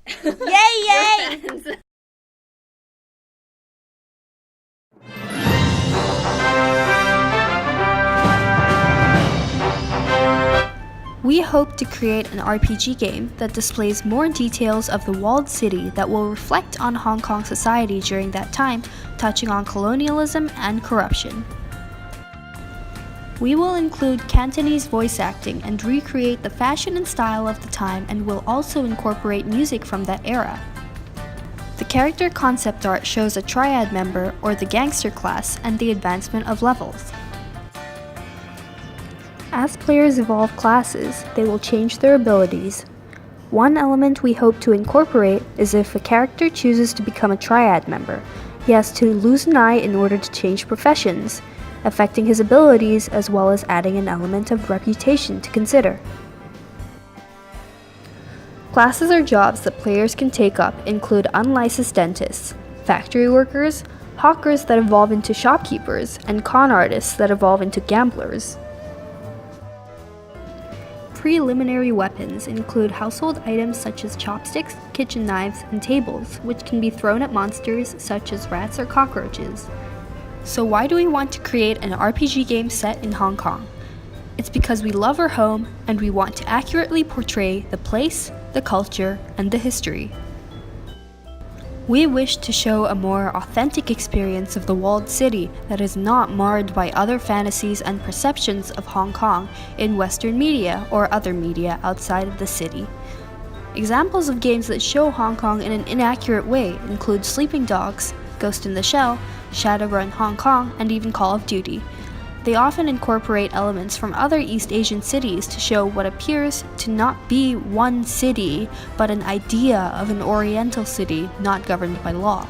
Yay! We hope to create an RPG game that displays more details of the walled city that will reflect on Hong Kong society during that time, touching on colonialism and corruption. We will include Cantonese voice acting and recreate the fashion and style of the time, and will also incorporate music from that era. The character concept art shows a triad member or the gangster class and the advancement of levels. As players evolve classes, they will change their abilities. One element we hope to incorporate is if a character chooses to become a triad member, he has to lose an eye in order to change professions, affecting his abilities as well as adding an element of reputation to consider. Classes or jobs that players can take up include unlicensed dentists, factory workers, hawkers that evolve into shopkeepers, and con artists that evolve into gamblers. Preliminary weapons include household items such as chopsticks, kitchen knives, and tables, which can be thrown at monsters such as rats or cockroaches. So why do we want to create an RPG game set in Hong Kong? It's because we love our home and we want to accurately portray the place, the culture, and the history. We wish to show a more authentic experience of the walled city that is not marred by other fantasies and perceptions of Hong Kong in Western media or other media outside of the city. Examples of games that show Hong Kong in an inaccurate way include Sleeping Dogs, Ghost in the Shell, Shadowrun Hong Kong, and even Call of Duty. They often incorporate elements from other East Asian cities to show what appears to not be one city, but an idea of an Oriental city not governed by law.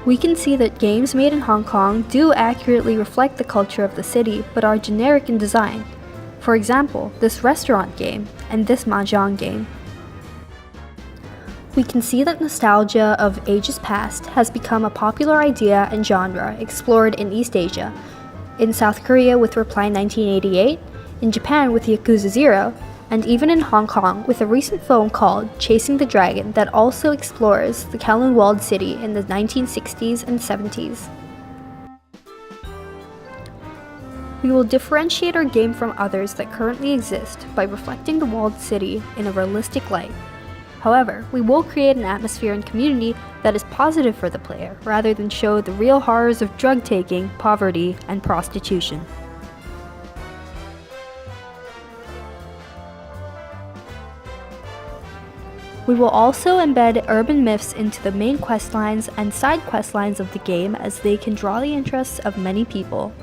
We can see that games made in Hong Kong do accurately reflect the culture of the city, but are generic in design. For example, this restaurant game and this mahjong game. We can see that nostalgia of ages past has become a popular idea and genre explored in East Asia, in South Korea with Reply 1988, in Japan with Yakuza 0, and even in Hong Kong with a recent film called Chasing the Dragon that also explores the Kowloon walled city in the 1960s and 70s. We will differentiate our game from others that currently exist by reflecting the walled city in a realistic light. However, we will create an atmosphere and community that is positive for the player, rather than show the real horrors of drug taking, poverty, and prostitution. We will also embed urban myths into the main questlines and side questlines of the game, as they can draw the interests of many people.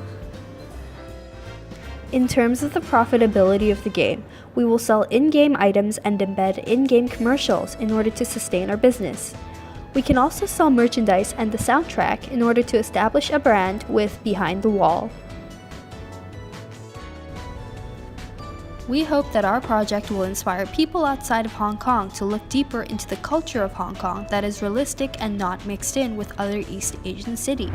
In terms of the profitability of the game, we will sell in-game items and embed in-game commercials in order to sustain our business. We can also sell merchandise and the soundtrack in order to establish a brand with Behind the Wall. We hope that our project will inspire people outside of Hong Kong to look deeper into the culture of Hong Kong that is realistic and not mixed in with other East Asian cities.